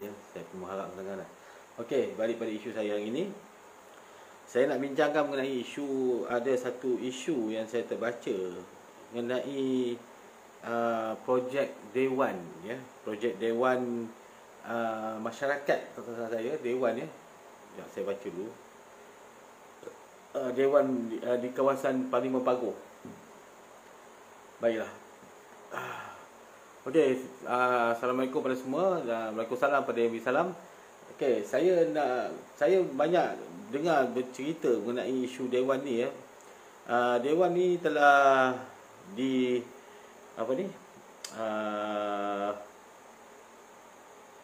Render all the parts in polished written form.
Ya, saya pun mengharap sangat. Okey, balik pada isu saya hari ini. Saya nak bincangkan mengenai ada satu isu yang saya terbaca mengenai projek Dewan, ya, projek Dewan masyarakat kata saya, Dewan, ya. Ya, saya baca dulu. Dewan di kawasan Parlimen Pagoh. Baiklah. Okey, assalamualaikum kepada semua dan waalaikumsalam pada yang bersalam. Okey, saya banyak dengar bercerita mengenai isu Dewan ni, ya. Dewan ni telah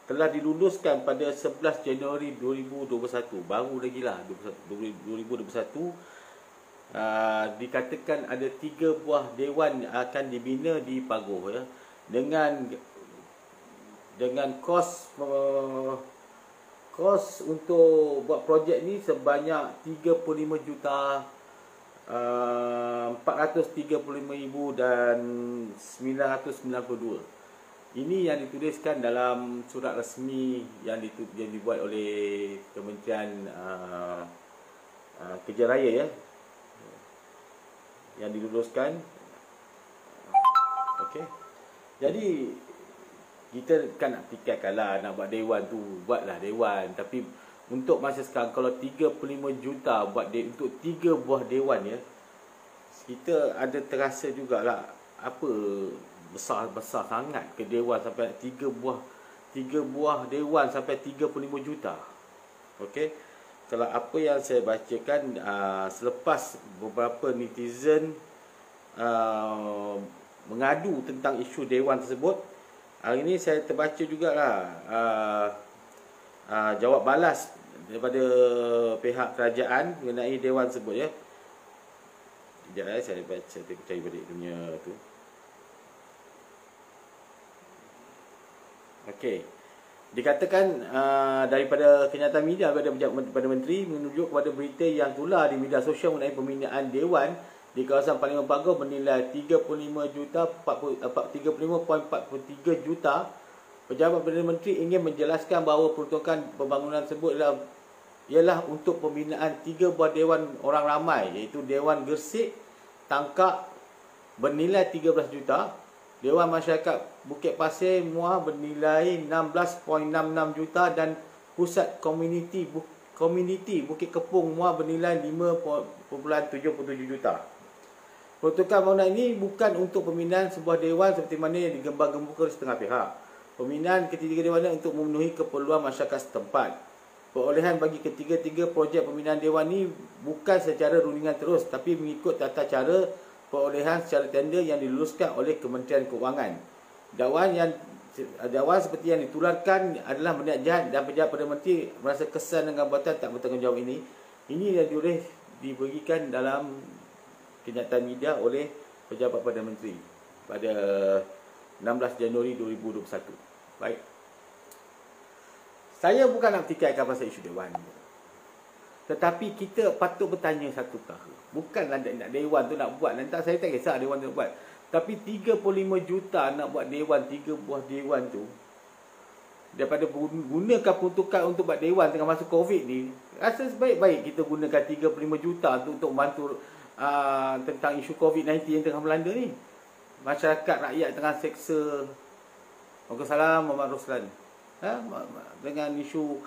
telah diluluskan pada 11 Januari 2021. Baru lagi lah 2021. Dikatakan ada 3 buah dewan akan dibina di Pagoh, ya, dengan kos untuk buat projek ni sebanyak 35 juta 435,000 dan 992. Ini yang dituliskan dalam surat rasmi yang dibuat oleh Kementerian Kerja Raya, ya, yang diluluskan. Okey. Jadi kita kan nak fikirkanlah nak buat dewan tu, buatlah dewan. Tapi untuk masa sekarang kalau 35 juta buat untuk 3 buah dewan, ya, kita ada terasa jugalah apa besar sangat ke dewan sampai 3 buah dewan sampai 35 juta. Okey. Kalau apa yang saya bacakan selepas beberapa netizen mengadu tentang isu dewan tersebut, hari ini saya terbaca jugalah jawab balas daripada pihak kerajaan mengenai dewan tersebut, ya. Sekejap, saya baca, saya cari balik dunia tu. Okey. Dikatakan daripada kenyataan media daripada menteri menunjuk kepada berita yang tular di media sosial mengenai pembinaan dewan di kawasan Parlimen Pagoh bernilai 35.43 juta. Pejabat Perdana Menteri ingin menjelaskan bahawa peruntukan pembangunan tersebut ialah untuk pembinaan 3 buah dewan orang ramai, iaitu Dewan Gersik Tangkak bernilai 13 juta, Dewan Masyarakat Bukit Pasir Muar bernilai 16.66 juta dan Pusat Komuniti Bukit Kepung Muar bernilai 5.77 juta. Peruntukan bangunan ini bukan untuk pembinaan sebuah dewan seperti mana yang digembar-gemburkan setengah pihak. Pembinaan ketiga dewan untuk memenuhi keperluan masyarakat setempat. Perolehan bagi ketiga-tiga projek pembinaan dewan ini bukan secara rundingan terus, tapi mengikut tata cara perolehan secara tender yang diluluskan oleh Kementerian Keuangan. Dakwaan seperti yang ditularkan adalah berniat jahat dan pejabat Perdana Menteri merasa kesan dengan buatan tak bertanggungjawab ini. Ini yang diberikan dalam kenyataan media oleh pejabat Perdana Menteri pada 16 Januari 2021. Baik. Saya bukan nak fikirkan pasal isu dewan, tetapi kita patut bertanya satu perkara. Bukanlah nak dewan tu nak buat, nanti saya tak kisah dewan tu nak buat. Tapi 35 juta nak buat dewan, 3 buah dewan tu, daripada gunakan peruntukan untuk buat dewan tengah masa Covid ni, rasa sebaik-baik kita gunakan 35 juta untuk membantu tentang isu Covid-19 yang tengah melanda ni. Masyarakat rakyat tengah seksa. Waalaikumsalam Muhammad Roslan. Dengan isu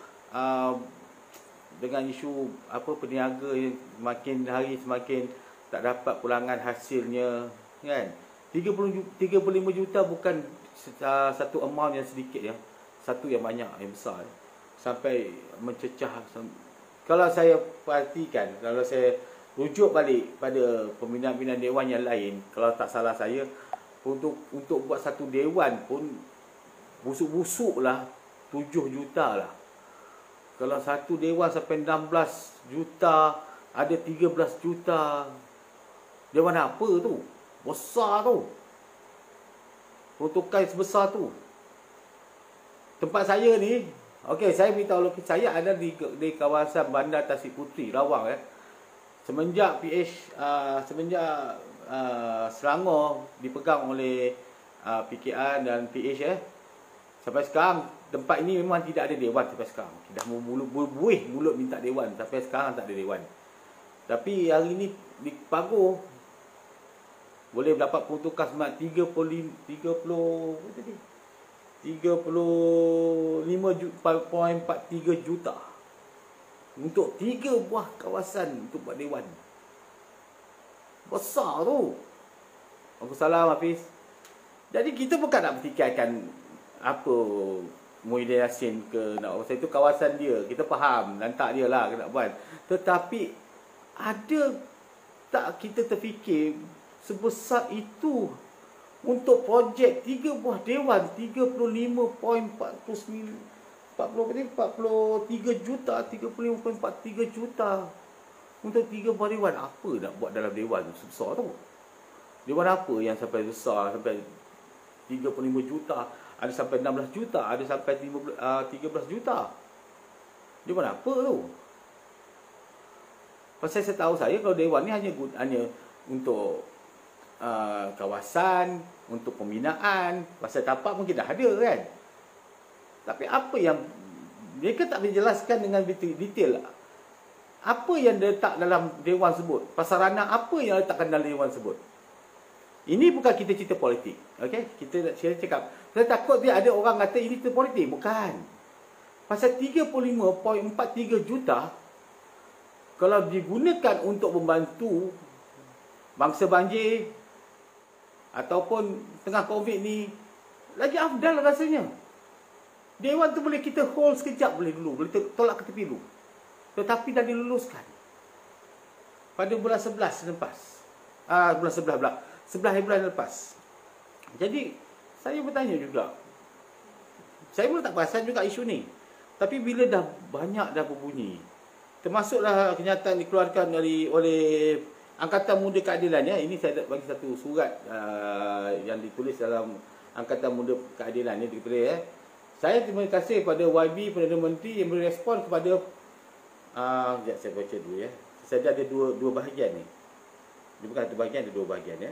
peniaga yang makin hari semakin tak dapat pulangan hasilnya, kan. 35 juta bukan satu amount yang sedikit, ya. Satu yang banyak, yang besar, ya. Sampai mencecah. Kalau saya perhatikan, kalau saya rujuk balik pada pembinaan dewan yang lain, kalau tak salah saya, untuk buat satu dewan pun busuk-busuk lah 7 juta lah. Kalau satu dewan sampai 16 juta, ada 13 juta. Dewan apa tu? Besar tu. Peruntukan sebesar tu. Tempat saya ni, okey, saya beritahu lokasi saya ada di kawasan Bandar Tasik Puteri, Rawang, ya. Semenjak Selangor dipegang oleh PKR dan PH, ya, sampai sekarang tempat ini memang tidak ada dewan sampai sekarang. Dah berbuih mulut minta dewan, sampai sekarang tak ada dewan. Tapi hari ini di Pagoh boleh dapat peruntukan sebanyak 35.43 juta untuk 3 buah kawasan untuk buat dewan. Besar tu. Waalaikumsalam Hafiz. Jadi kita bukan nak berfikirkan apa Muhyiddin Yassin ke nak kawasan itu, kawasan dia. Kita faham lantak dia lah nak buat. Tetapi ada tak kita terfikir sebesar itu untuk projek 3 buah dewan 43 juta 35.43 juta untuk 3 buah dewan. Apa nak buat dalam dewan sebesar tu? Dewan apa yang sampai besar sampai 35 juta, ada sampai 16 juta, ada sampai 13 juta. Dewan apa tu? Pasal saya tahu kalau dewan ni hanya untuk kawasan, untuk pembinaan. Pasal tapak mungkin dah ada kan. Tapi apa yang mereka tak menjelaskan dengan detail, apa yang letak dalam dewan sebut, prasarana apa yang letakkan dalam dewan sebut. Ini bukan kita cerita politik, okey? Kita nak cakap, saya takut dia ada orang kata ini cerita politik. Bukan. Pasal 35.43 juta kalau digunakan untuk membantu bangsa banjir ataupun tengah Covid ni, lagi afdal rasanya. Dewan tu boleh kita hold sekejap boleh tolak ke tepi dulu. Tetapi dah diluluskan pada bulan 11 lepas. Bulan 11 pula. 11 bulan lepas. Jadi saya bertanya juga. Saya pun tak perasan juga isu ni. Tapi bila dah banyak dah berbunyi, termasuklah kenyataan dikeluarkan oleh Angkatan Muda Keadilan ya. Ini saya bagi satu surat yang ditulis dalam Angkatan Muda Keadilan ni ya. Saya terima kasih kepada YB Perdana Menteri yang berespon kepada sekejap saya baca dulu ya. Saya ada dua bahagian ni. Dia bukan satu bahagian, ada 2 bahagian ya.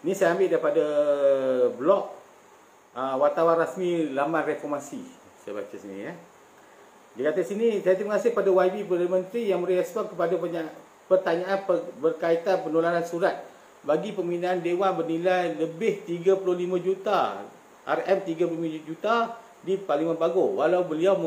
Ni saya ambil daripada blog wartawan rasmi laman reformasi. Saya baca sini ya. Dia kata sini, saya terima kasih kepada YB Perdana Menteri yang merespon kepada pertanyaan berkaitan penularan surat bagi pembinaan dewan bernilai lebih 35 juta, RM35 juta di Parlimen Pagoh. Walau beliau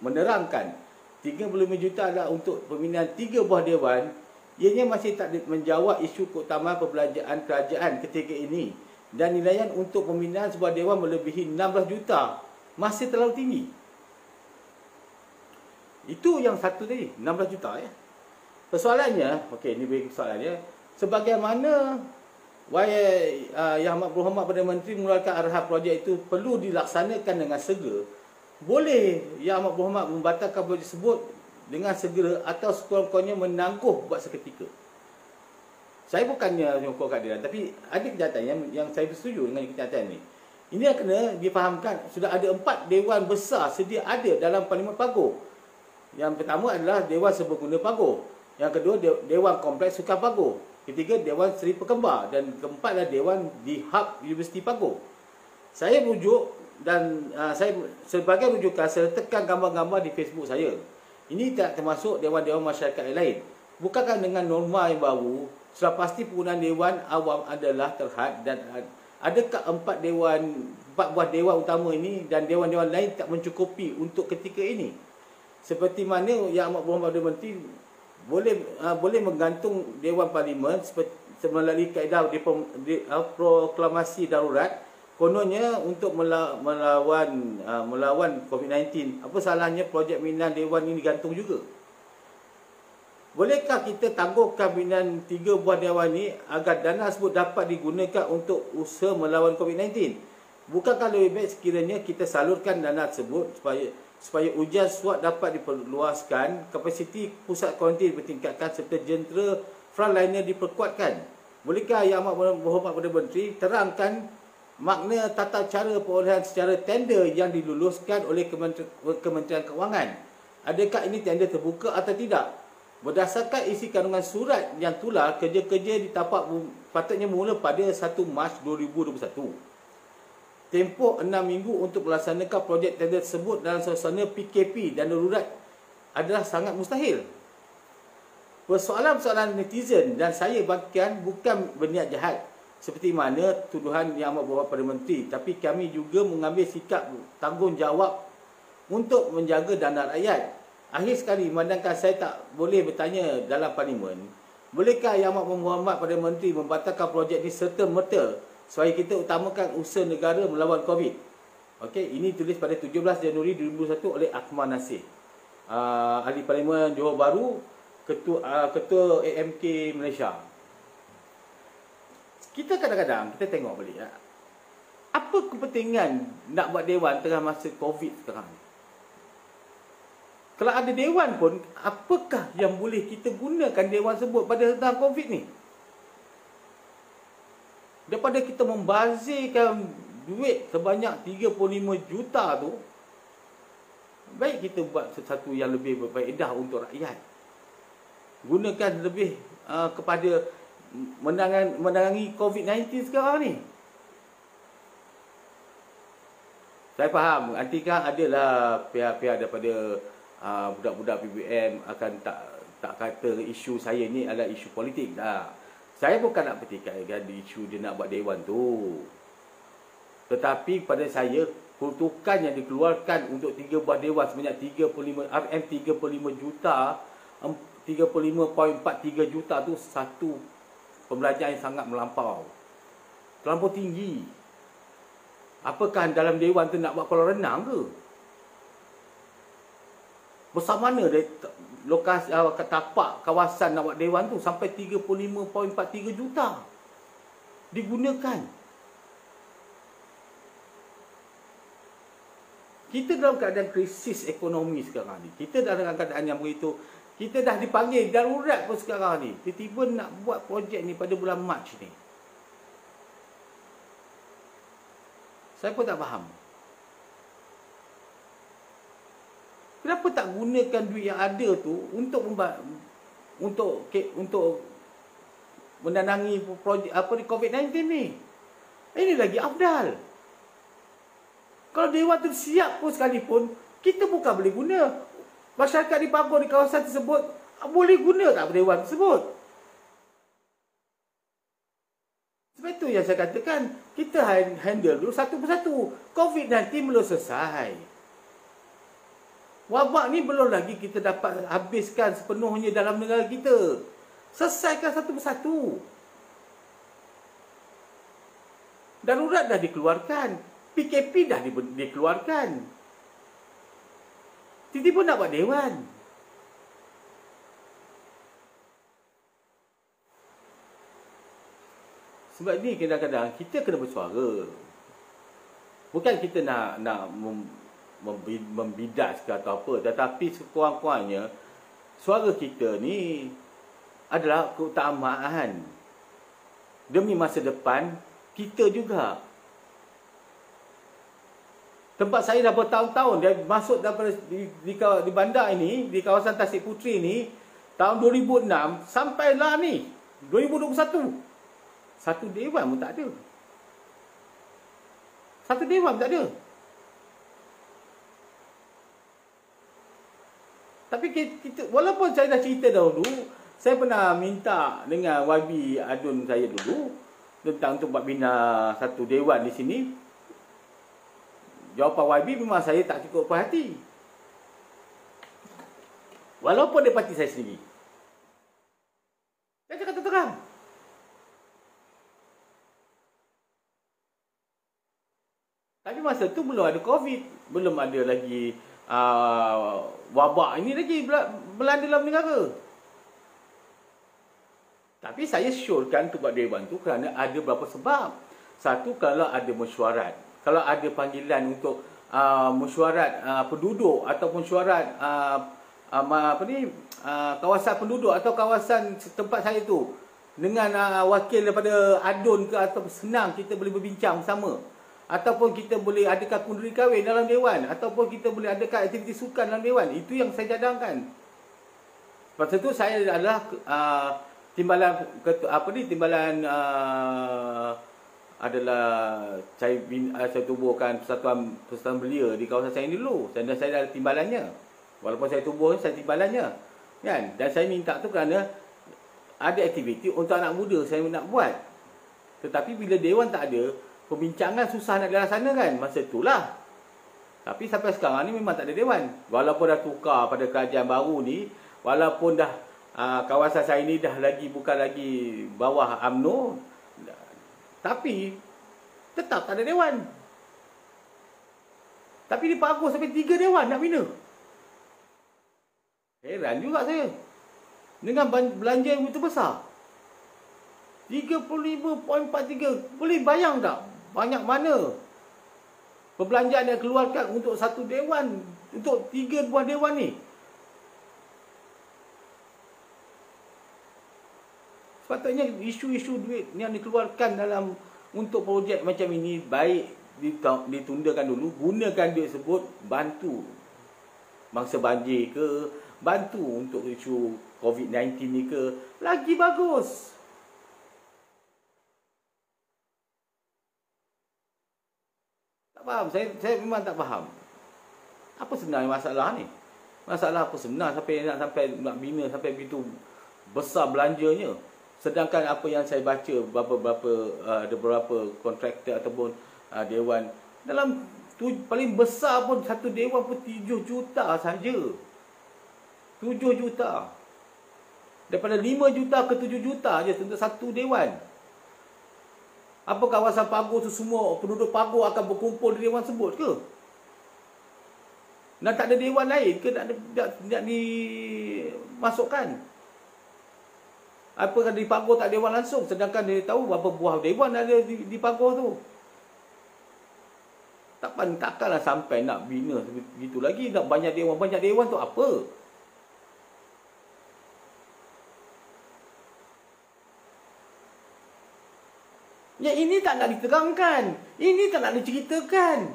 menerangkan 35 juta adalah untuk pembinaan 3 buah dewan, ianya masih tak menjawab isu keutamaan perbelanjaan kerajaan ketika ini, dan nilaian untuk pembinaan sebuah dewan melebihi 16 juta masih terlalu tinggi. Itu yang satu tadi, 16 juta ya. Persoalannya, okey, ini bagi persoalannya, sebagaimana Yang Amat Berhormat Perdana Menteri mengeluarkan arahan projek itu perlu dilaksanakan dengan segera, boleh Yang Amat Berhormat membatalkan projek tersebut dengan segera atau sekurang-kurangnya menangguh buat seketika. Saya bukannya menyokong keadilan, tapi ada kenyataan yang saya bersetuju dengan kenyataan ini. Ini yang kena difahamkan. Sudah ada 4 dewan besar sedia ada dalam Parlimen Pagoh. Yang pertama adalah Dewan Serbaguna Pagoh. Yang kedua Dewan Kompleks Sukan Pagoh. Ketiga Dewan Seri Pekembar. Dan keempat adalah Dewan di Hub Universiti Pagoh. Saya rujuk dan saya sebagai rujukan saya letakkan gambar-gambar di Facebook saya. Ini tak termasuk dewan-dewan masyarakat yang lain. Bukankah dengan norma yang baru, sudah pasti penggunaan dewan awam adalah terhad, dan adakah 4 buah dewan utama ini dan dewan-dewan lain tak mencukupi untuk ketika ini? Seperti mana Yang Amat Berhormat Perdana Menteri boleh menggantung Dewan Parlimen melalui kaedah proklamasi darurat, kononnya untuk melawan COVID-19. Apa salahnya projek pembinaan dewan ini digantung juga? Bolehkah kita tangguhkan pembinaan 3 buah dewan ini agar dana tersebut dapat digunakan untuk usaha melawan COVID-19? Bukankah lebih baik sekiranya kita salurkan dana tersebut supaya ujian SWOT dapat diperluaskan, kapasiti pusat kuarantin ditingkatkan serta jentera frontliner diperkuatkan? Bolehkah Yang Amat Berhormat Perdana Menteri terangkan makna tata cara perolehan secara tender yang diluluskan oleh Kementerian Kewangan? Adakah ini tender terbuka atau tidak? Berdasarkan isi kandungan surat yang tular, kerja-kerja di tapak patutnya mula pada 1 Mac 2021. tempoh 6 minggu untuk melaksanakan projek tender tersebut dalam suasana PKP dan darurat adalah sangat mustahil. Persoalan-persoalan netizen dan saya bangkitkan bukan berniat jahat seperti mana tuduhan yang amat berat pada menteri, tapi kami juga mengambil sikap tanggungjawab untuk menjaga dana rakyat. Akhir sekali, memandangkan saya tak boleh bertanya dalam parlimen, bolehkah Yang Amat Berhormat pada Menteri membatalkan projek ini serta-merta supaya kita utamakan usaha negara melawan COVID? Okey, ini tulis pada 17 Januari 2021 oleh Akmal Nasir, Ahli Parlimen Johor Bahru, Ketua AMK Malaysia. Kita kadang-kadang kita tengok balik, apa kepentingan nak buat dewan tengah masa COVID sekarang? Kalau ada dewan pun, apakah yang boleh kita gunakan dewan sebut pada tengah COVID ni? Daripada kita membazirkan duit sebanyak 35 juta tu, baik kita buat sesuatu yang lebih berfaedah untuk rakyat. Gunakan lebih kepada menangani COVID-19 sekarang ni. Saya faham, nanti kan adalah pihak-pihak daripada budak-budak PBM akan tak kata isu saya ni adalah isu politik. Saya bukan nak pertikaikan isu dia nak buat dewan tu. Tetapi pada saya, peruntukan yang dikeluarkan untuk 3 buah dewan sebanyak 35 juta, 35.43 juta tu satu pembelajaran yang sangat melampau. Terlampau tinggi. Apakah dalam dewan tu nak buat kolam renang ke? Besar mana dari lokasi tapak kawasan nak buat dewan tu sampai 35.43 juta digunakan. Kita dalam keadaan krisis ekonomi sekarang ni. Kita dalam keadaan yang begitu. Kita dah dipanggil darurat pun sekarang ni. Tiba-tiba nak buat projek ni pada bulan Mac ni. Saya pun tak faham. Kenapa tak gunakan duit yang ada tu untuk menandangi projek COVID-19 ni? Ini lagi afdal. Kalau dewan tu siap pun sekalipun, kita bukan boleh guna. Masyarakat di Pabor di kawasan tersebut boleh guna tak dewan tersebut? Sebab itu yang saya katakan, kita handle dulu satu persatu. COVID-19 belum selesai. Wabak ni belum lagi kita dapat habiskan sepenuhnya dalam negara kita. Selesaikan satu persatu. Darurat dah dikeluarkan. PKP dah dikeluarkan. Tiba-tiba nak buat dewan. Sebab ni kadang-kadang kita kena bersuara. Bukan kita nak membidas ke atau apa, tetapi sekurang-kurangnya suara kita ni adalah keutamaan demi masa depan kita juga. Tempat saya dah bertahun-tahun dia masuk daripada di bandar ini, di kawasan Tasik Puteri ni tahun 2006 sampailah ni 2021. Satu dewan pun tak ada. Satu dewan pun tak ada. Tapi kita, walaupun saya dah cerita dahulu, saya pernah minta dengan YB Adun saya dulu tentang untuk buat bina satu dewan di sini. Jawapan YB memang saya tak cukup perhati. Walaupun dia parti saya sendiri. Saya cakap terang. Tapi masa tu belum ada COVID, belum ada lagi wabak ini lagi melanda dalam negara. Tapi saya syorkan untuk buat dewan tu kerana ada beberapa sebab. Satu, kalau ada mesyuarat, kalau ada panggilan untuk mesyuarat penduduk ataupun mesyuarat kawasan penduduk atau kawasan tempat saya tu dengan wakil daripada Adun ke, atau senang kita boleh berbincang bersama. Ataupun kita boleh adakan kunduri kahwin dalam dewan, ataupun kita boleh adakan aktiviti sukan dalam dewan. Itu yang saya cadangkan. Lepas itu saya adalah timbalan adalah saya tubuhkan persatuan belia di kawasan saya ni dulu. Dan saya ada timbalannya. Walaupun saya tubuh, saya timbalannya. Kan? Dan saya minta tu kerana ada aktiviti untuk anak muda saya nak buat. Tetapi bila dewan tak ada, pembincangan susah nak dilaksanakan. Masa itulah. Tapi sampai sekarang ni memang tak ada dewan. Walaupun dah tukar pada kerajaan baru ni, walaupun dah kawasan saya ni dah bukan lagi bawah UMNO, tapi tetap tak ada dewan. Tapi dipagur sampai 3 dewan nak bina. Heran juga saya. Dengan belanja yang begitu besar. 35.43. Boleh bayang tak banyak mana perbelanjaan yang keluarkan untuk satu dewan, untuk 3 buah dewan ni. Sepatutnya isu-isu duit yang dikeluarkan dalam untuk projek macam ini baik ditundakan dulu, gunakan duit tersebut bantu mangsa banjir ke, bantu untuk isu COVID-19 ni ke, lagi bagus. Tak faham, saya memang tak faham. Apa sebenarnya masalah ni? Masalah apa sebenar sampai nak bina sampai begitu besar belanjanya? Sedangkan apa yang saya baca ada beberapa kontraktor ataupun dewan dalam paling besar pun satu dewan pun 7 juta saja. 7 juta. Daripada 5 juta ke 7 juta je untuk satu dewan. Apa kawasan Pagur tu semua penduduk Pagur akan berkumpul di dewan tersebut ke? Dan tak ada dewan lain ke nak dimasukkan? Apa kan di Pagur tak dewan langsung, sedangkan dia tahu berapa buah dewan ada di Pagur tu. Takkanlah sampai nak bina begitu lagi, nak banyak dewan tu apa? Ya ini tak nak diterangkan, ini tak nak diceritakan.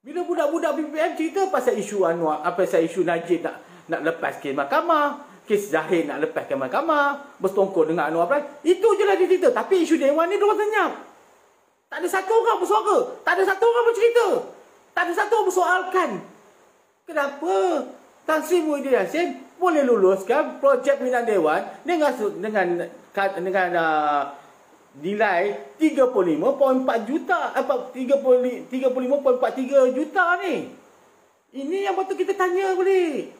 Bila budak-budak BPM cerita pasal isu Anwar, pasal isu Najib nak lepas kes mahkamah, kes Zahir nak lepaskan mahkamah, bersekongkol dengan Anwar Ibrahim, itu je lah dia cerita. Tapi isu dewan ni diorang senyap. Tak ada satu orang bersuara, tak ada satu orang bercerita, tak ada satu orang bersoalkan. Kenapa Tan Sri Muhyiddin Yassin boleh luluskan projek pembinaan dewan dengan nilai 35.4 juta, 35.43 juta ni. Ini yang patut kita tanya balik.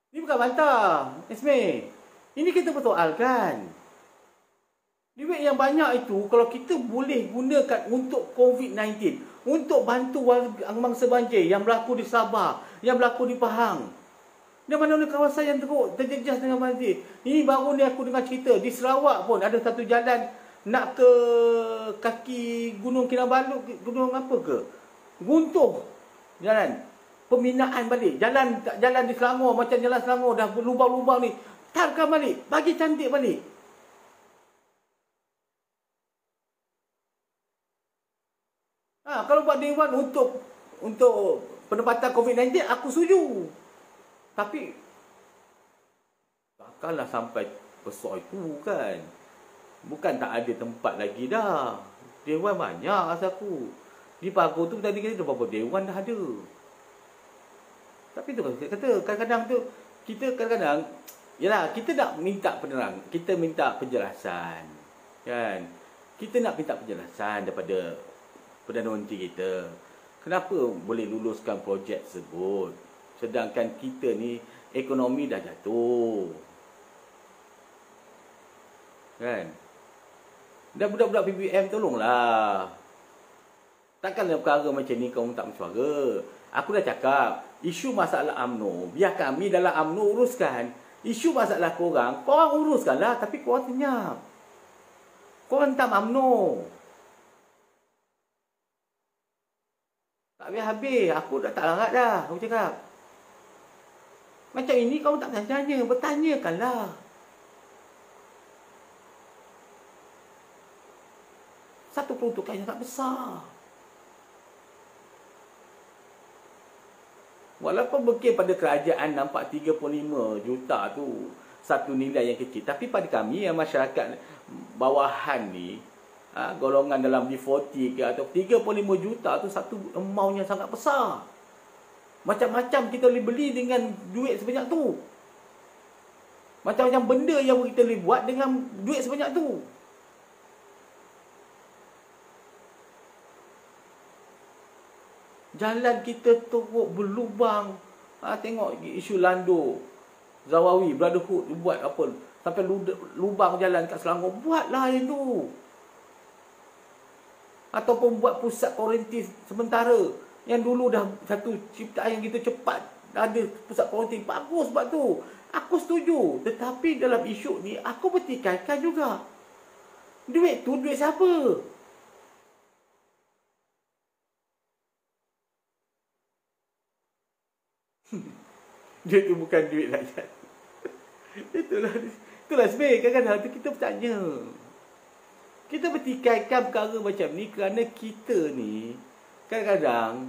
Ini bukan bantah, Ismail. Ini kita persoalkan. Duit yang banyak itu, kalau kita boleh gunakan untuk COVID-19, untuk bantu mangsa banjir yang berlaku di Sabah, yang berlaku di Pahang, dan mana-mana kawasan yang terjejas dengan banjir. Ini baru ni aku dengar cerita, di Sarawak pun ada satu jalan nak ke kaki Gunung Kinabalu, gunung apa ke? Guntur jalan. Pembinaan balik. Jalan di Selangor, macam jalan Selangor dah lubang-lubang ni. Tarkan balik. Bagi cantik balik. Kalau buat dewan untuk penempatan COVID-19, aku setuju. Tapi takkanlah sampai besar itu kan. Bukan tak ada tempat lagi dah. Dewan banyak rasa aku. Di Pagur tu tadi kita berapa dewan dah ada. Tapi tu kan saya kata, kadang-kadang tu kita yalah, kita nak minta penerang, kita minta penjelasan. Kan? Kita nak minta penjelasan daripada Perdana Menteri kita. Kenapa boleh luluskan projek tersebut sedangkan kita ni ekonomi dah jatuh. Kan? Dan budak-budak PPM tolonglah. Takkanlah perkara macam ni kau tak bersuara. Aku dah cakap, isu masalah UMNO, biar kami dalam UMNO uruskan. Isu masalah korang uruskanlah, tapi korang senyap. Korang tak UMNO. Tak habis-habis, aku dah tak larat dah, aku cakap. Macam ini kau tak tanya, bertanyakanlah. Satu peruntukan yang tak besar. Walaupun mungkin pada kerajaan nampak 35 juta tu satu nilai yang kecil. Tapi pada kami yang masyarakat bawahan ni, golongan dalam B40 ke atau 35 juta tu satu amount yang sangat besar. Macam-macam kita boleh beli dengan duit sebanyak tu. Macam-macam benda yang kita boleh buat dengan duit sebanyak tu. Jalan kita teruk berlubang. Tengok isu Lando, Zawawi, Brotherhood buat apa? Sampai lubang jalan kat Selangor. Buatlah yang tu. Ataupun buat pusat kuarantin sementara. Yang dulu dah satu ciptaan yang kita cepat. Ada pusat kuarantin. Bagus sebab tu. Aku setuju. Tetapi dalam isu ni, aku bertikaikan juga. Duit tu duit siapa? Duit tu bukan duit rakyat. Itulah sebenarnya kadang-kadang tu kita bertanya. Kita bertikaikan perkara macam ni kerana kita ni kadang-kadang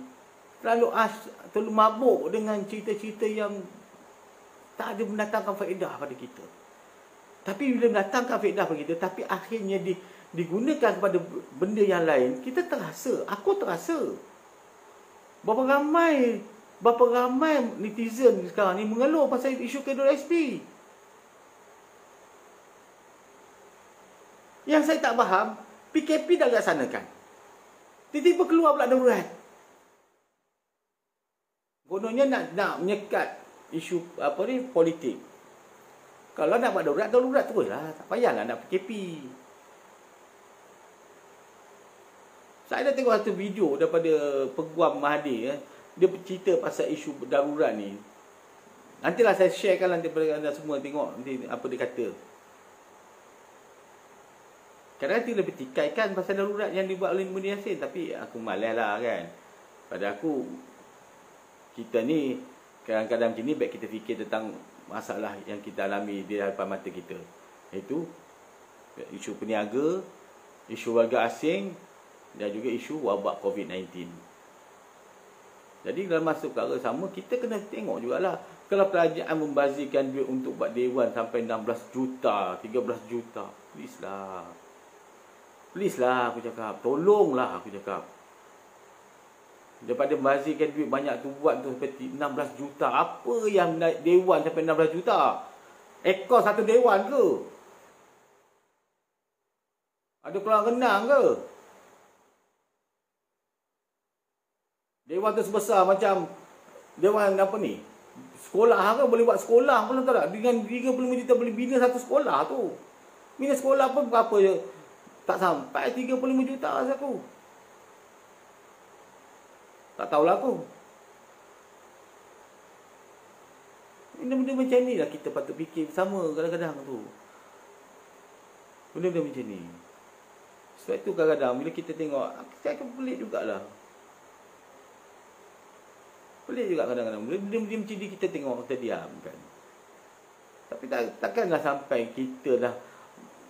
terlalu mabuk dengan cerita-cerita yang tak ada mendatangkan faedah pada kita. Tapi bila mendatangkan faedah pada kita, tapi akhirnya digunakan kepada benda yang lain, kita terasa, aku terasa. Berapa ramai netizen sekarang ni mengeluh pasal isu K2SP. Yang saya tak faham, PKP dah laksanakan. Tiba-tiba keluar pula darurat. Kononnya nak menyekat isu politik. Kalau nak buat darurat teruslah. Tak payahlah nak PKP. Saya dah tengok satu video daripada Peguam Mahathir. Dia bercerita pasal isu darurat ni. Nantilah saya sharekan nanti kepada anda semua tengok nanti apa dia kata. Kadang-kadang dia lebih tikaikan pasal darurat yang dibuat oleh Muhyiddin Yassin. Tapi aku malas lah kan. Pada aku, kita ni kadang-kadang macam ni baik kita fikir tentang masalah yang kita alami di hadapan mata kita. Iaitu isu peniaga, isu warga asing dan juga isu wabak COVID-19. Jadi dalam masa perkara sama, kita kena tengok jugalah. Kalau kerajaan membazirkan duit untuk buat dewan sampai 16 juta, 13 juta, please lah. Please lah aku cakap. Tolonglah aku cakap. Daripada membazirkan duit banyak tu buat tu seperti 16 juta. Apa yang naik dewan sampai 16 juta? Ekor satu dewan ke? Ada kolam renang ke? Dewan tu sebesar macam dewan apa ni? Sekolah ke? Boleh buat sekolah pun tak tak? Dengan 35 juta boleh bina satu sekolah tu. Bina sekolah pun berapa je? Tak sampai 35 juta rasa aku. Tak tahulah aku. Benda-benda macam ni lah kita patut fikir sama kadang-kadang tu. Benda-benda macam ni. Sebab tu kadang-kadang bila kita tengok, saya akan pelik jugalah. Pelik juga kadang-kadang. Benda-benda macam ni kita tengok, kita diam kan. Tapi takkanlah sampai kita dah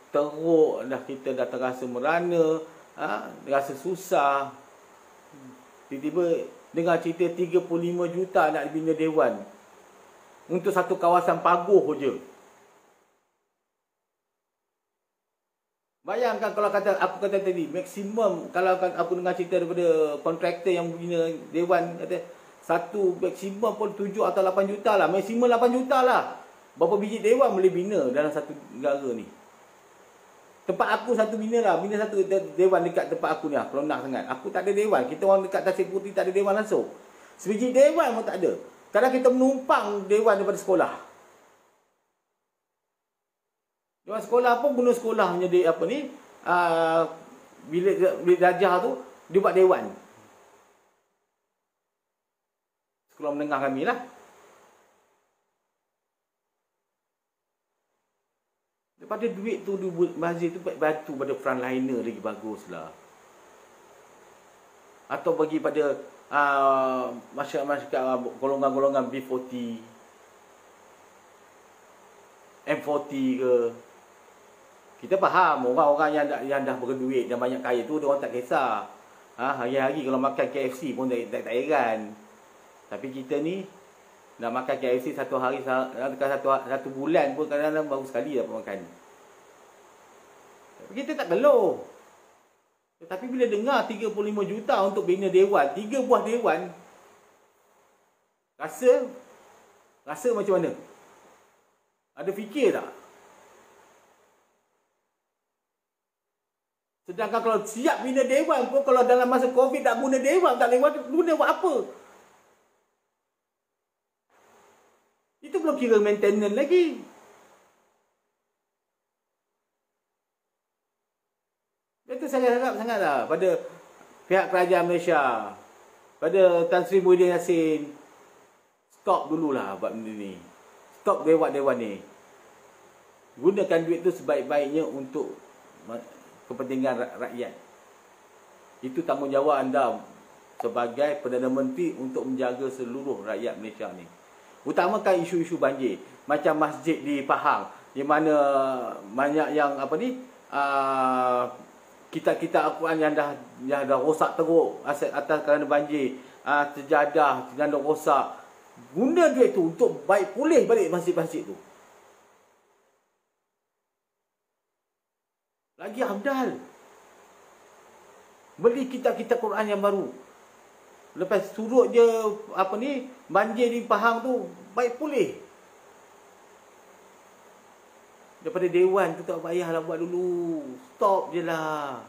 teruk, kita dah terasa merana, rasa susah. Tiba-tiba dengar cerita 35 juta nak bina dewan untuk satu kawasan Paguh je. Bayangkan kalau aku kata tadi, maksimum kalau aku dengar cerita daripada kontraktor yang bina dewan, kata satu maksimum pun 7 atau 8 juta lah. Maksimum 8 juta lah. Berapa biji dewan boleh bina dalam satu negara ni? Tempat aku satu bina lah. Bina satu dewan dekat tempat aku ni lah. Kalau nak sangat. Aku tak ada dewan. Kita orang dekat Tasik Putih tak ada dewan langsung. Sebiji dewan pun tak ada. Kadang kita menumpang dewan daripada sekolah. Dewan sekolah pun guna sekolahnya di apa ni. Bilik darjah tu. Dia buat dewan. Sekolah menengah kami lah. Daripada duit tu bazir tu bantu pada frontliner lagi baguslah. Atau bagi pada masyarakat golongan-golongan B40, M40 ke. Kita faham orang-orang yang dah berduit dan banyak kaya tu dia orang tak kisah. Hari-hari kalau makan KFC pun tak heran. Tapi kita ni Nak makan KFC satu hari, satu bulan pun kadang-kadang baru sekali dapat makan. Kita tak geluh. Tetapi bila dengar 35 juta untuk bina dewan, 3 buah dewan, rasa macam mana? Ada fikir tak? Sedangkan kalau siap bina dewan pun, kalau dalam masa COVID tak guna dewan, tak lewat, guna buat apa? Itu belum kira maintenance lagi. Itu saya harap sangatlah pada pihak kerajaan Malaysia, pada Tan Sri Muhyiddin Yassin, stop dululah buat benda ni. Stop dewan-dewan ni. Gunakan duit tu sebaik-baiknya untuk kepentingan rakyat. Itu tanggungjawab anda sebagai Perdana Menteri untuk menjaga seluruh rakyat Malaysia ni. Utamakan isu-isu banjir. Macam masjid di Pahang, di mana banyak yang kitab-kitab Al-Quran yang dah rosak teruk atas kerana banjir, sejadah yang dah rosak. Guna duit tu untuk baik pulih balik masjid-masjid tu. Lagi afdal. Beli kitab-kitab Quran yang baru. Lepas surut je banjir di Pahang tu, baik pulih. Daripada dewan tu tak payahlah buat dulu. Stop je lah.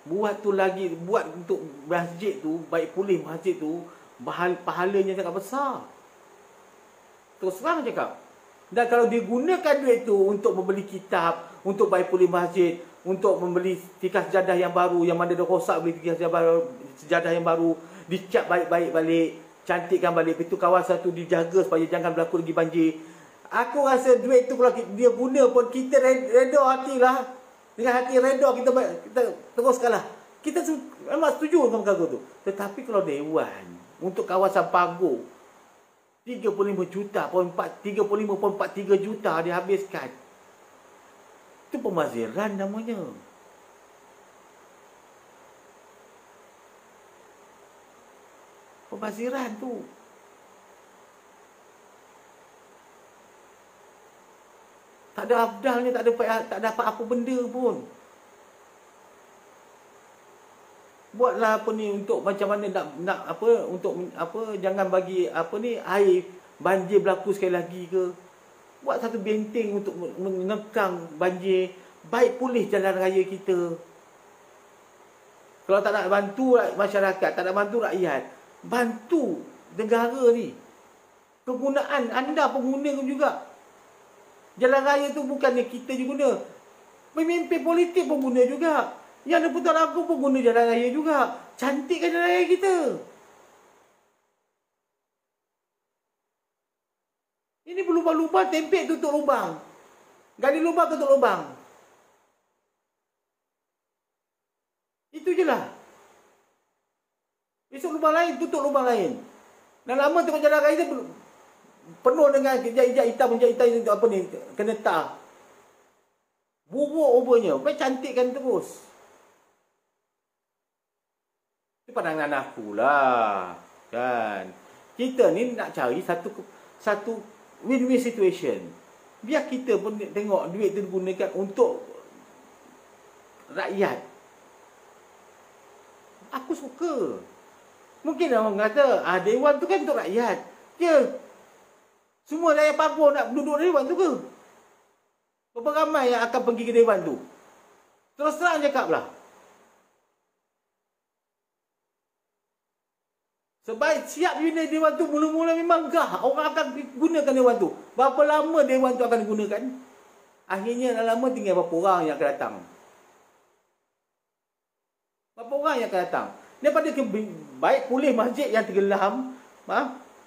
Buat tu lagi, buat untuk masjid tu, baik pulih masjid tu, pahalanya sangat besar. Terus terang cakap. Dan kalau digunakan duit tu untuk membeli kitab, untuk baik pulih masjid, untuk membeli tikar sejadah yang baru, yang mana dah rosak, beli tikar sejadah yang baru, dicat baik-baik balik, cantikkan balik, itu kawasan tu dijaga supaya jangan berlaku lagi banjir. Aku rasa duit tu kalau dia guna pun, kita reda hatilah. Dengan hati reda kita teruskanlah. Kita memang setuju dengan perkara tu. Tetapi kalau dewan untuk kawasan Paguh 35.43 juta dihabiskan. Itu pemaziran namanya. Pemaziran tu. Tak ada afdalnya, tak dapat apa benda pun. Buatlah untuk macam mana jangan bagi air banjir berlaku sekali lagi ke. Buat satu benteng untuk mengekang banjir, baik pulih jalan raya kita. Kalau tak nak bantu masyarakat, tak nak bantu rakyat, bantu negara ni. Kegunaan anda pengguna juga. Jalan raya tu bukannya kita je guna. Pemimpin politik pun guna juga. Yang Deputan Agung pun guna jalan raya juga. Cantikkan jalan raya kita. Ini berlubang-lubang, tempek tutup lubang. Gali lubang, tutup lubang. Itu je lah. Esok lubang lain, tutup lubang lain. Dan lama tengok jalan raya tu penuh dengan hijab hitam kena tar. Buruk rupanya. Baik cantikkan terus. Itu pandangan aku lah. Kan. Kita ni nak cari satu win-win situation. Biar kita pun tengok duit tu digunakan untuk rakyat. Aku suka. Mungkin orang kata, dewan tu kan untuk rakyat. Semua rakyat Papua nak duduk di dewan tu ke? Berapa ramai yang akan pergi ke dewan tu? Terus terang cakaplah. Sebaik siap bina dewan tu, mula-mula memang orang akan gunakan dewan tu. Berapa lama dewan tu akan digunakan? Akhirnya dah lama tinggal berapa orang yang akan datang. Berapa orang yang akan datang? Daripada baik pulih masjid yang tenggelam,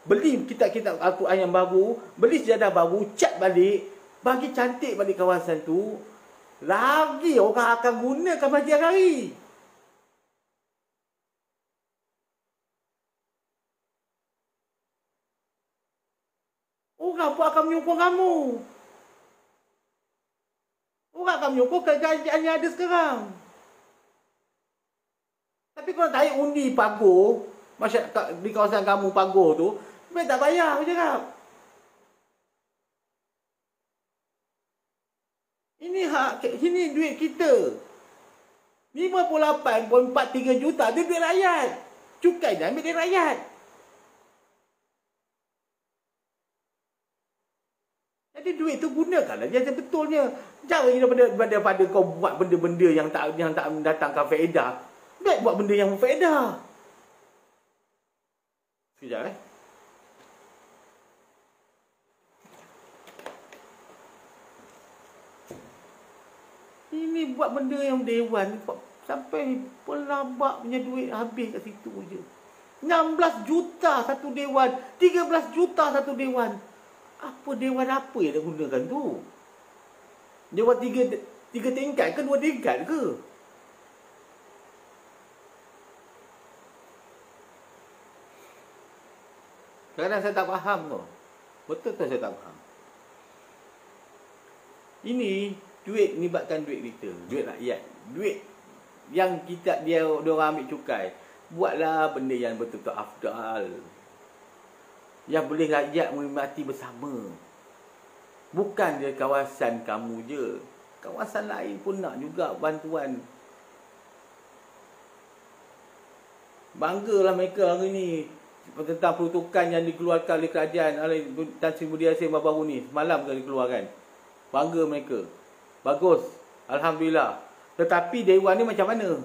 beli kitab-kitab Al-Quran yang baru, beli sejadah baru, cat balik, bagi cantik balik kawasan tu, lagi orang akan gunakan masjid hari. Orang pun akan menyokong kamu. Orang akan menyokong kerajaan yang ada sekarang. Tapi kalau tarik undi Paguh, masyarakat di kawasan kamu Pagoh tu, mereka tak bayar, aku cakap. Ini duit kita. 58.43 juta tu duit rakyat. Cukai dah ambil dari rakyat. Jadi duit tu gunakanlah dia sebetulnya. Jangan daripada kau buat benda-benda yang tak mendatangkan faedah. Baik buat benda yang berfaedah. Sekejap Ini buat benda yang dewan sampai pelabak punya duit habis kat situ je. 16 juta satu dewan, 13 juta satu dewan. Apa dewan apa yang dia gunakan tu? Dewan tiga tingkat ke 2 tingkat ke? Kadang-kadang saya tak faham tu. Betul-betul saya tak faham. Ini duit melibatkan duit kita, duit rakyat, duit yang dia orang ambil cukai. Buatlah benda yang betul-betul afdal, yang boleh rakyat menikmati bersama. Bukan je kawasan kamu je, kawasan lain pun nak juga bantuan. Banggalah mereka hari ni tentang peruntukan yang dikeluarkan oleh kerajaan oleh Tan Sri Muhyiddin Yassin baru-baru ni. Semalam ke dikeluarkan. Bangga mereka. Bagus. Alhamdulillah. Tetapi dewan ni macam mana?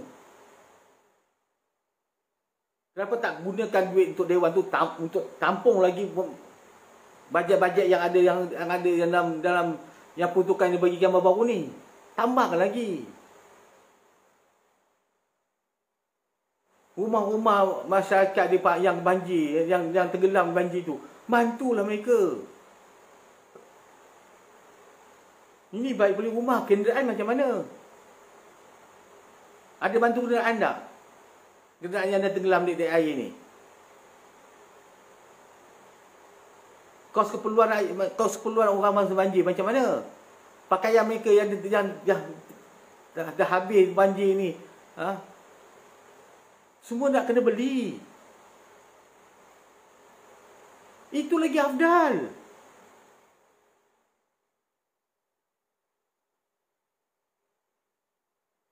Kenapa tak gunakan duit untuk dewan tu untuk tampung lagi bajet-bajet yang ada dalam yang peruntukan yang bagikan baru-baru ni? Tambahkan lagi. Rumah-rumah masyarakat yang banjir, yang tenggelam banjir tu, bantulah mereka. Ini baik beli rumah, kenderaan macam mana? Ada bantu kenderaan tak? Kenderaan yang dah tenggelam di air ni. Kos keperluan orang masa banjir macam mana? Pakaian mereka yang dah habis banjir ni, semua nak kena beli. Itu lagi afdal.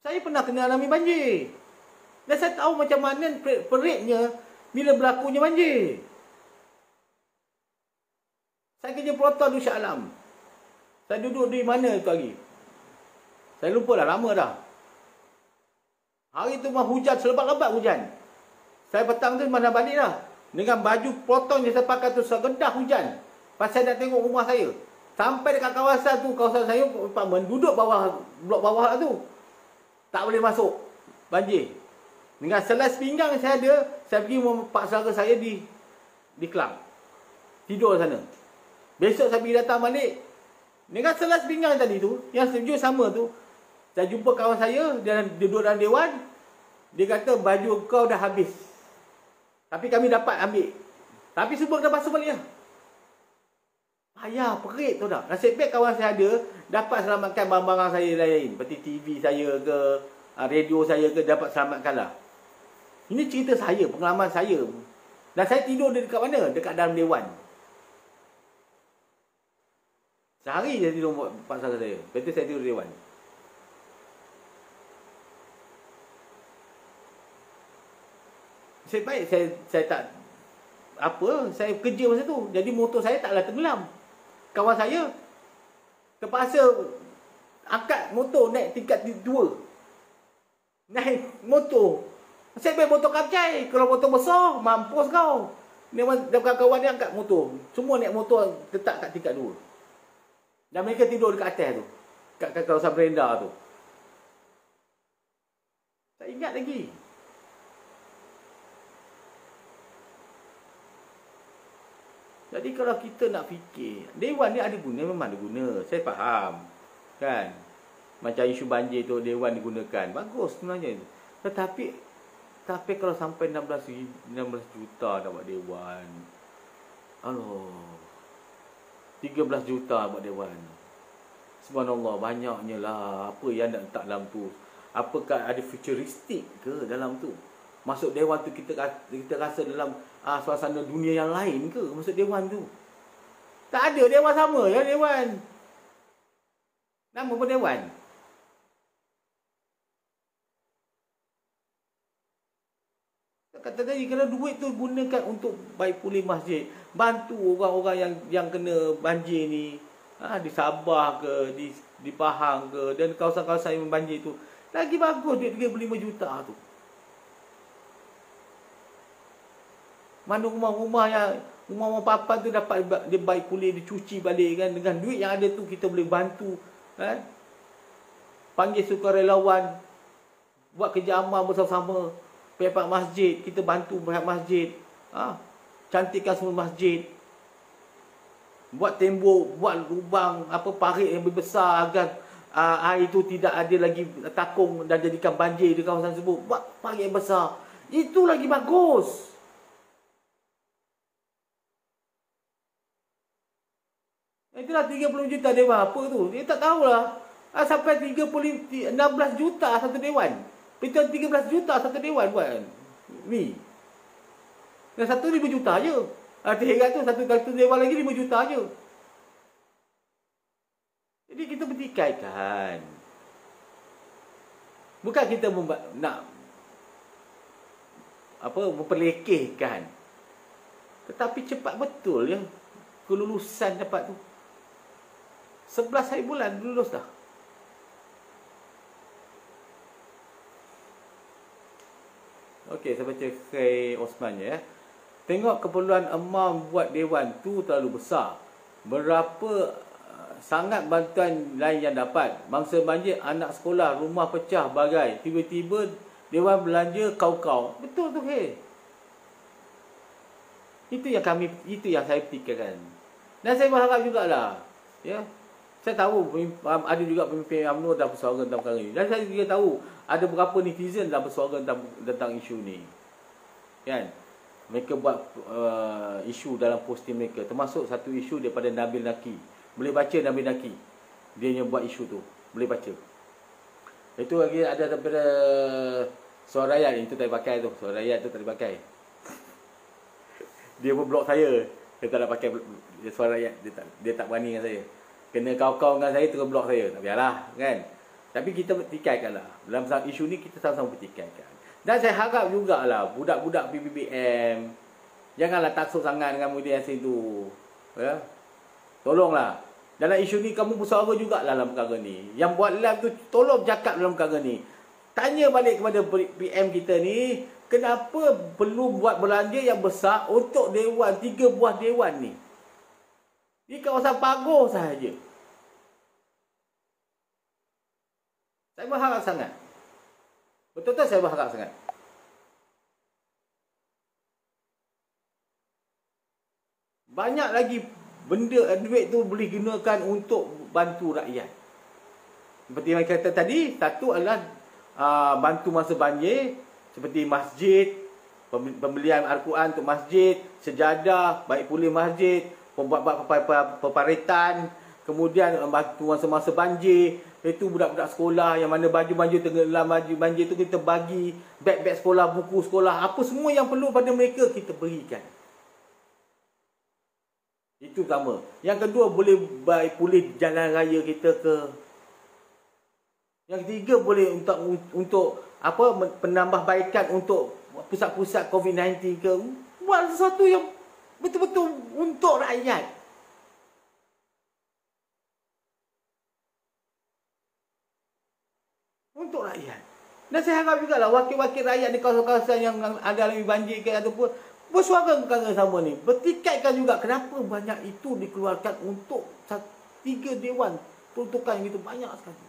Saya pernah kena alami banjir. Dan saya tahu macam mana peritnya bila berlakunya banjir. Saya kerja protol di Shah Alam. Saya duduk di mana itu lagi? Saya lupa dah, lama dah. Hari tu mah hujan, selebat-lebat hujan. Saya petang tu mana balik dah. Dengan baju protol yang saya pakai tu, segedah hujan. Pasal saya nak tengok rumah saya. Sampai dekat kawasan tu, kawasan saya, duduk bawah, blok bawah lah tu. Tak boleh masuk banjir. Dengan selas pinggang saya ada, saya pergi rumah pak saudara saya di Kelang. Tidur sana. Besok saya pergi datang balik. Dengan selas pinggang tadi tu, yang sejuk sama tu, saya jumpa kawan saya, dia duduk dalam dewan. Dia kata baju kau dah habis. Tapi kami dapat ambil. Tapi semua dah basuh balik lah. Payah, perit tu dah. Nasib baik kawan saya ada, dapat selamatkan barang-barang saya lain. Seperti TV saya ke, radio saya ke, dapat selamatkan lah. Ini cerita saya, pengalaman saya. Dan saya tidur dekat mana? Dekat dalam dewan. Sehari saya tidur buat pak saudara saya. Lepas saya tidur di dewan. Nasib baik saya tak saya kerja masa tu. Jadi motor saya taklah tenggelam. Kawan saya terpaksa angkat motor naik tingkat 2. Naik motor. Saya baik motor kapcai. Kalau motor besar, mampus kau. Ni kawan-kawan dia angkat motor. Semua naik motor tetap kat tingkat 2. Dan mereka tidur dekat atas tu. Kat kawasan berenda tu. Saya ingat lagi. Jadi kalau kita nak fikir, dewan ni ada guna, memang ada guna. Saya faham. Kan? Macam isu banjir tu, dewan digunakan. Bagus sebenarnya. Tetapi kalau sampai 16 juta nak buat dewan. Allah. 13 juta buat dewan. Subhanallah, banyaknya lah. Apa yang nak letak dalam tu? Apakah ada futuristik ke dalam tu? Masuk dewan tu kita rasa dalam suasana dunia yang lain ke masuk dewan tu? Tak ada, dewan sama ya dewan. Nama pun dewan. Kata tadi, kalau duit tu gunakan untuk baik pulih masjid, bantu orang-orang yang kena banjir ni, di Sabah ke, di Pahang ke, dan kawasan-kawasan yang banjir tu, lagi bagus duit 35 juta tu. Mana rumah papan tu dapat dia baik pulih, dicuci balik kan, dengan duit yang ada tu kita boleh bantu kan. Panggil sukarelawan, buat kerja amal bersama-sama. Pihak masjid, kita bantu pihak masjid. Cantikkan semua masjid. Buat tembok, buat lubang, parit yang lebih besar agar air itu tidak ada lagi takung dan jadikan banjir di kawasan tersebut. Buat parit yang besar. Itu lagi bagus. Itulah 30 juta dewan apa tu. Dia tak tahulah. Sampai 16 juta satu dewan. Itu 13 juta satu dewan buat kan. Ni. Dan satu 5 juta je. Heran tu satu dewan lagi 5 juta je. Jadi kita bertikaikan. Bukan kita nak memperlekehkan. Tetapi cepat betul ya. Kelulusan dapat tu. 11 hari bulan lulus dah. Okey, saya baca Khair Osman ya. Tengok keperluan amam buat dewan tu terlalu besar. Berapa sangat bantuan lain yang dapat. Mangsa banjir, anak sekolah, rumah pecah, bagai. Tiba-tiba dewan belanja kau-kau. Betul tu Khair. Itu yang saya fikirkan. Dan saya berharap jugalah. Ya. Saya tahu ada juga pemimpin UMNO dah bersuara tentang perkara ini. Dan saya juga tahu ada beberapa netizen dah bersuara tentang isu ni. Kan? Mereka buat isu dalam posting mereka. Termasuk satu isu daripada Nabil Naki. Boleh baca Nabil Naki. Dia yang buat isu tu. Boleh baca. Itu lagi ada daripada Suara Rakyat. Itu tak pakai tu. Suara Rakyat tu tak pakai. Dia pun blok saya. Dia tak nak pakai Suara Rakyat. Dia tak berani dengan saya. Kena kau-kau dengan saya terus blok saya. Tak biarlah kan. Tapi kita bertikaikanlah. Dalam isu ni kita sama-sama bertikaikan. Dan saya harap jugalah budak-budak PBBM janganlah taksub sangat dengan Muhyiddin Yassin tu. Ya. Tolonglah. Dalam isu ni kamu bersuara jugalah dalam perkara ni. Yang buat live tu tolong bercakap dalam perkara ni. Tanya balik kepada PM kita ni, kenapa perlu buat belanja yang besar untuk dewan, 3 buah dewan ni? Di kawasan Pagoh sahaja. Saya berharap sangat. Betul-betul saya berharap sangat. Banyak lagi benda, duit tu boleh gunakan untuk bantu rakyat. Seperti yang kata tadi, satu adalah bantu masa banjir, seperti masjid, pembelian Al-Quran untuk masjid, sejadah, baik pulih masjid, buat peparitan, kemudian bantu masa-masa banjir, itu budak-budak sekolah yang mana baju-baju tenggelam banjir tu kita bagi, beg-beg sekolah, buku sekolah, apa semua yang perlu pada mereka kita berikan. Itu pertama. Yang kedua, boleh baik pulih jalan raya kita ke. Yang ketiga, boleh untuk penambahbaikan untuk pusat-pusat COVID-19 ke. Buat sesuatu yang betul-betul untuk rakyat. Untuk rakyat. Dan saya harap juga lah wakil-wakil rakyat di kawasan-kawasan yang ada alami banjir ke ataupun bersuara perkara sama ni. Bertikaikan juga kenapa banyak itu dikeluarkan untuk 3 dewan peruntukan yang itu banyak sekali.